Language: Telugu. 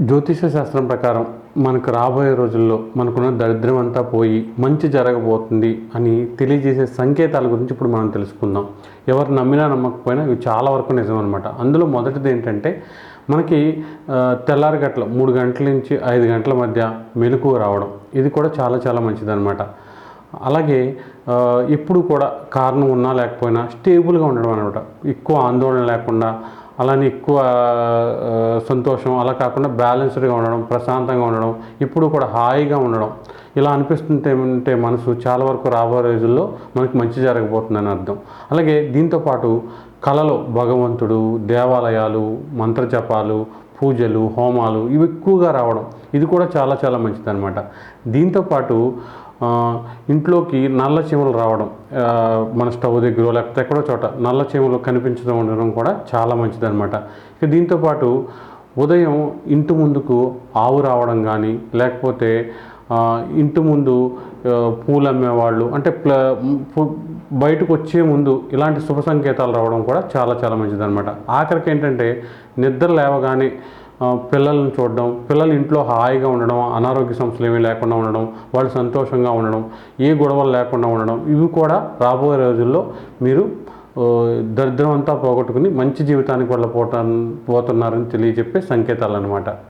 జ్యోతిష శాస్త్రం ప్రకారం మనకు రాబోయే రోజుల్లో మనకున్న దరిద్రం అంతా పోయి మంచి జరగబోతుంది అని తెలియజేసే సంకేతాల గురించి ఇప్పుడు మనం తెలుసుకుందాం. ఎవరు నమ్మినా నమ్మకపోయినా ఇవి చాలా వరకు నిజం అనమాట. అందులో మొదటిది ఏంటంటే మనకి తెల్లారి గంటలు 3 గంటల నుంచి 5 గంటల మధ్య మెలకువ రావడం, ఇది కూడా చాలా చాలా మంచిదన్నమాట. అలాగే ఎప్పుడు కూడా కారణం ఉన్నా లేకపోయినా స్టేబుల్గా ఉండడం అనమాట. ఎక్కువ ఆందోళన లేకుండా, అలానే ఎక్కువ సంతోషం అలా కాకుండా బ్యాలెన్స్డ్గా ఉండడం, ప్రశాంతంగా ఉండడం, ఇప్పుడు కూడా హాయిగా ఉండడం, ఇలా అనిపిస్తుంటే మనసు చాలా వరకు రాబోయే రోజుల్లో మనకి మంచి జరగబోతుందని అర్థం. అలాగే దీంతోపాటు కళలో భగవంతుడు, దేవాలయాలు, మంత్రజపాలు, పూజలు, హోమాలు ఇవి ఎక్కువగా రావడం, ఇది కూడా చాలా చాలా మంచిదన్నమాట. దీంతోపాటు ఇంట్లోకి నల్ల చీమలు రావడం, మన స్టవ్ దగ్గర లేకపోతే ఎక్కడో చోట నల్ల చీమలు కనిపించడం ఉండడం కూడా చాలా మంచిదన్నమాట. ఇక దీంతోపాటు ఉదయం ఇంటి ముందుకు ఆవు రావడం కానీ, లేకపోతే ఇంటి ముందు పూలు అమ్మేవాళ్ళు అంటే బయటకు వచ్చే ముందు ఇలాంటి శుభ సంకేతాలు రావడం కూడా చాలా చాలా మంచిదన్నమాట. ఆఖరికి ఏంటంటే నిద్ర లేవగానే పిల్లలను చూడడం, పిల్లలు ఇంట్లో హాయిగా ఉండడం, అనారోగ్య సమస్యలు ఏమీ లేకుండా ఉండడం, వాళ్ళు సంతోషంగా ఉండడం, ఏ గొడవలు లేకుండా ఉండడం, ఇవి కూడా రాబోయే రోజుల్లో మీరు దరిద్రం అంతా పోగొట్టుకుని మంచి జీవితానికి పోతున్నారని తెలియజెప్పే సంకేతాలు అన్నమాట.